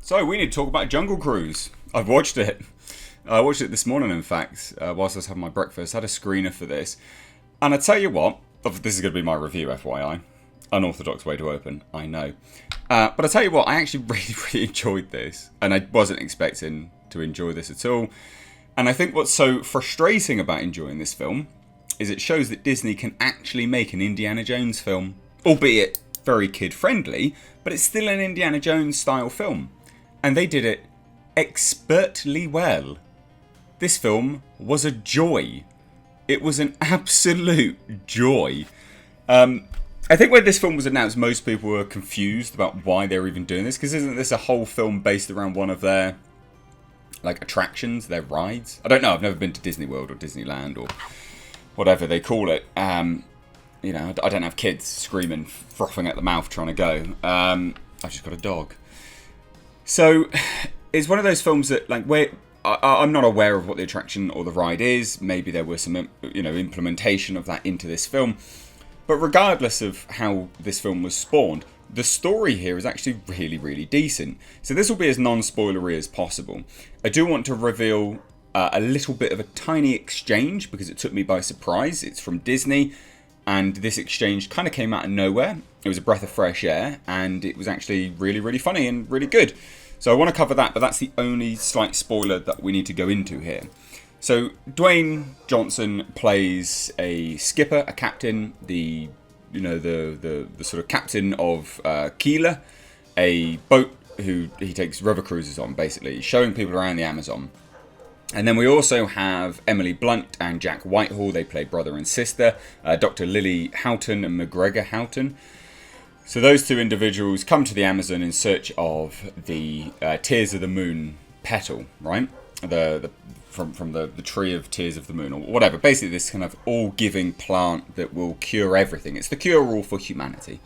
So we need to talk about Jungle Cruise. I've watched it. I watched it this morning, in fact, whilst I was having my breakfast. I had a screener for this. And I tell you what, this is going to be my review, FYI. Unorthodox way to open, I know. But I tell you what, I actually really enjoyed this. And I wasn't expecting to enjoy this at all. And I think what's so frustrating about enjoying this film is it shows that Disney can actually make an Indiana Jones film. Albeit very kid-friendly, but it's still an Indiana Jones style film. And they did it expertly well. This film was a joy. It was an absolute joy. I think when this film was announced, most people were confused about why they were even doing this, because isn't this a whole film based around one of their attractions, their rides? I don't know. I've never been to Disney World or Disneyland or whatever they call it. I don't have kids screaming, frothing at the mouth trying to go. I've just got a dog. So it's one of those films that, I'm not aware of what the attraction or the ride is. Maybe there was some, implementation of that into this film. But regardless of how this film was spawned, the story here is actually really, really decent. So this will be as non-spoilery as possible. I do want to reveal a little bit of a tiny exchange because it took me by surprise. It's from Disney. And this exchange kind of came out of nowhere. It was a breath of fresh air, and it was actually really, really funny and really good. So I want to cover that, but that's the only slight spoiler that we need to go into here. So Dwayne Johnson plays a skipper, a captain, the sort of captain of Keeler, a boat who he takes river cruises on, basically, showing people around the Amazon. And then we also have Emily Blunt and Jack Whitehall. They play brother and sister. Dr. Lily Houghton and McGregor Houghton. So those two individuals come to the Amazon in search of the Tears of the Moon petal, right? From the tree of Tears of the Moon or whatever. Basically this kind of all-giving plant that will cure everything. It's the cure-all for humanity.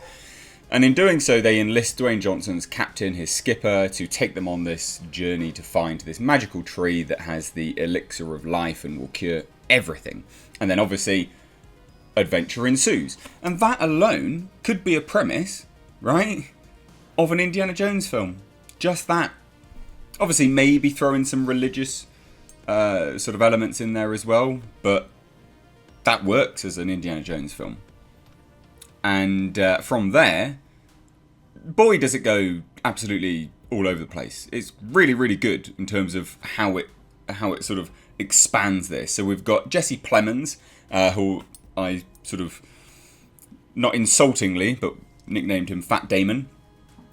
And in doing so, they enlist Dwayne Johnson's captain, his skipper, to take them on this journey to find this magical tree that has the elixir of life and will cure everything. And then obviously, adventure ensues. And that alone could be a premise, right, of an Indiana Jones film. Just that. Obviously, maybe throw in some religious sort of elements in there as well. But that works as an Indiana Jones film. And from there, boy, does it go absolutely all over the place. It's really, really good in terms of how it sort of expands this. So we've got Jesse Plemons, who I sort of, not insultingly, but nicknamed him Fat Damon.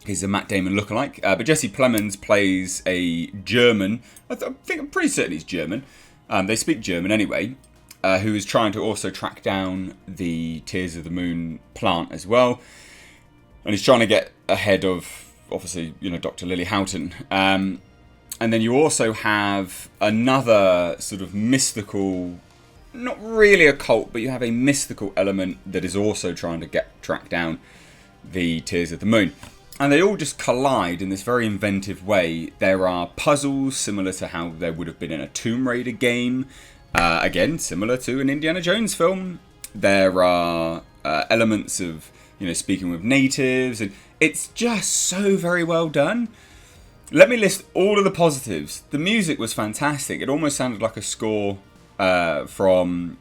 He's a Matt Damon lookalike. But Jesse Plemons plays a German. I'm pretty certain he's German. They speak German anyway. Who is trying to also track down the Tears of the Moon plant as well. And he's trying to get ahead of, obviously, Dr. Lily Houghton. And then you also have another sort of mystical, not really a cult, but you have a mystical element that is also trying to track down the Tears of the Moon. And they all just collide in this very inventive way. There are puzzles similar to how there would have been in a Tomb Raider game. Again, similar to an Indiana Jones film. There are elements of, speaking with natives, and it's just so very well done. Let me list all of the positives. The music was fantastic. It almost sounded like a score from,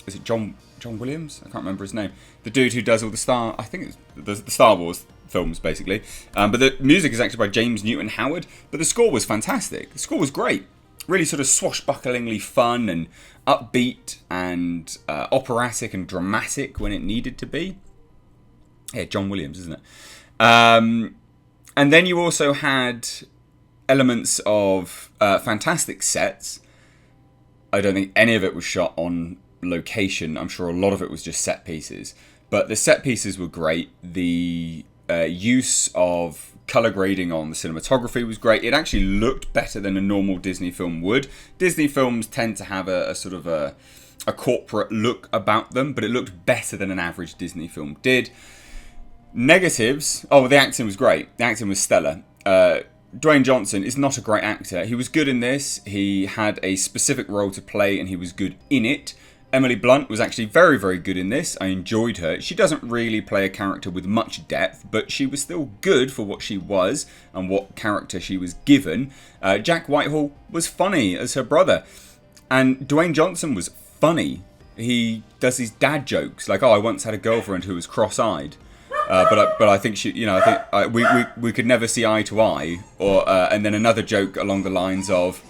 is it John Williams? I can't remember his name. The dude who does all I think it's the Star Wars films, basically. But the music is actually by James Newton Howard. But the score was fantastic. The score was great. Really sort of swashbucklingly fun and upbeat and operatic and dramatic when it needed to be. Yeah, John Williams, isn't it? And then you also had elements of fantastic sets. I don't think any of it was shot on location. I'm sure a lot of it was just set pieces. But the set pieces were great. The use of colour grading on the cinematography was great. It actually looked better than a normal Disney film would. Disney films tend to have a sort of a corporate look about them, but it looked better than an average Disney film did. Negatives, the acting was great. The acting was stellar. Dwayne Johnson is not a great actor. He was good in this. He had a specific role to play and he was good in it. Emily Blunt was actually very, very good in this. I enjoyed her. She doesn't really play a character with much depth, but she was still good for what she was and what character she was given. Jack Whitehall was funny as her brother. And Dwayne Johnson was funny. He does these dad jokes, like, "Oh, I once had a girlfriend who was cross-eyed, but I think she, I think we could never see eye to eye." Or and then another joke along the lines of,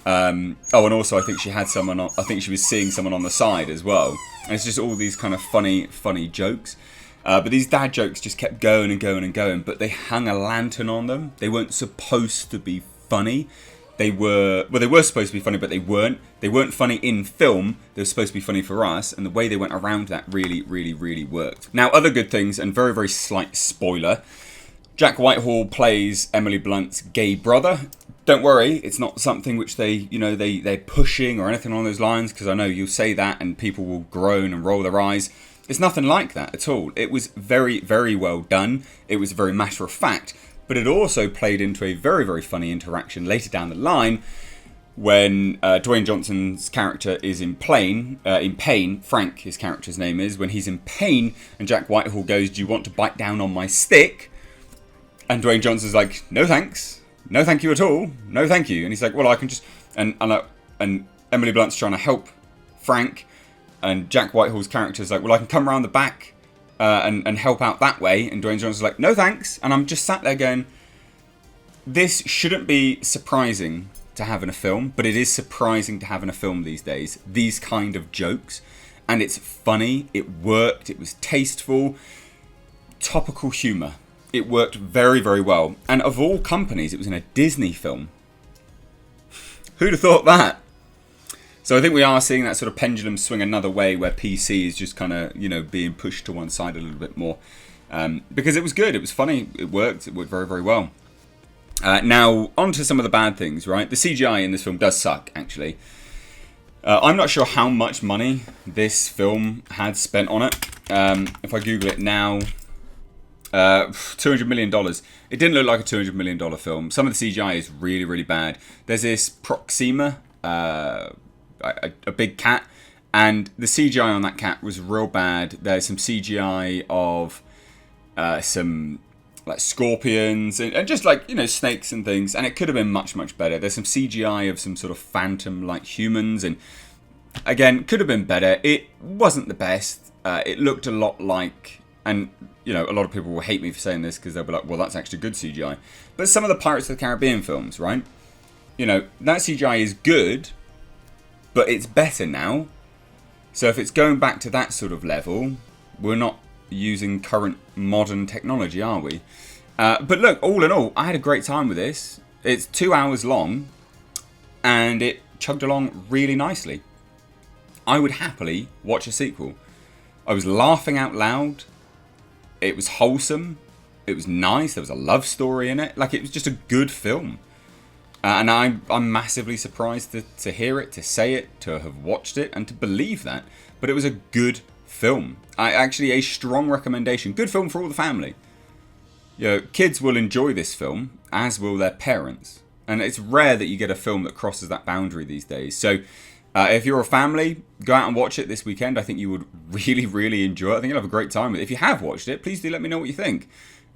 "Oh, and also I think she had someone. I think she was seeing someone on the side as well." And it's just all these kind of funny jokes. But these dad jokes just kept going and going and going. But they hung a lantern on them. They weren't supposed to be funny. They were supposed to be funny, but they weren't. They weren't funny in film. They were supposed to be funny for us, and the way they went around that really worked. Now, other good things, and very, very slight spoiler. Jack Whitehall plays Emily Blunt's gay brother. Don't worry, it's not something which they're pushing or anything along those lines, because I know you'll say that and people will groan and roll their eyes. It's nothing like that at all. It was very, very well done. It was very matter of fact. But it also played into a very, very funny interaction later down the line when Dwayne Johnson's character is in pain. Frank, his character's name is, when he's in pain, and Jack Whitehall goes, "Do you want to bite down on my stick?" And Dwayne Johnson's like, "No thanks. No thank you at all. No thank you." And he's like, "Well, I can just..." And Emily Blunt's trying to help Frank, and Jack Whitehall's character's like, "Well, I can come around the back and help out that way." And Dwayne Johnson's like, "No thanks." And I'm just sat there going, this shouldn't be surprising to have in a film, but it is surprising to have in a film these days, these kind of jokes. And it's funny, it worked, it was tasteful, topical humour. It worked very, very well. And of all companies, it was in a Disney film. Who'd have thought that? So I think we are seeing that sort of pendulum swing another way, where PC is just kind of, being pushed to one side a little bit more. Because it was good, it was funny, it worked very, very well. Now, on to some of the bad things, right? The CGI in this film does suck, actually. I'm not sure how much money this film had spent on it. If I Google it now, $200 million. It didn't look like a $200 million film. Some of the CGI is really, really bad. There's this Proxima, a big cat, and the CGI on that cat was real bad. There's some CGI of some like scorpions and just like snakes and things, and it could have been much better. There's some CGI of some sort of phantom like humans, and again, could have been better. It wasn't the best. It looked a lot like, and a lot of people will hate me for saying this because they'll be like, well, that's actually good CGI. But some of the Pirates of the Caribbean films, right? That CGI is good, but it's better now. So if it's going back to that sort of level, we're not using current modern technology, are we? But look, all in all, I had a great time with this. It's 2 hours long, and it chugged along really nicely. I would happily watch a sequel. I was laughing out loud. It was wholesome. It was nice. There was a love story in it. Like, it was just a good film. And I'm massively surprised to hear it, to say it, to have watched it, and to believe that. But it was a good film. Actually, a strong recommendation. Good film for all the family. Kids will enjoy this film, as will their parents. And it's rare that you get a film that crosses that boundary these days. So if you're a family, go out and watch it this weekend. I think you would really, really enjoy it. I think you'll have a great time with it. If you have watched it, please do let me know what you think.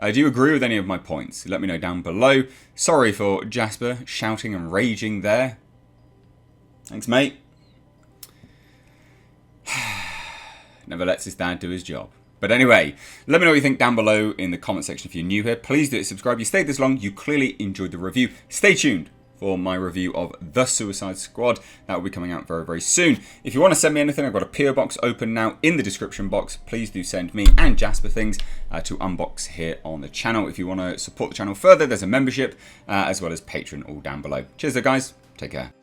Do you agree with any of my points? Let me know down below. Sorry for Jasper shouting and raging there. Thanks, mate. Never lets his dad do his job. But anyway, let me know what you think down below in the comment section if you're new here. Please do subscribe. You stayed this long. You clearly enjoyed the review. Stay tuned for my review of The Suicide Squad. That will be coming out very, very soon. If you want to send me anything, I've got a PO box open now in the description box. Please do send me and Jasper things to Unbox here on the channel. If you want to support the channel further, there's a membership as well as Patreon all down below. Cheers there, guys. Take care.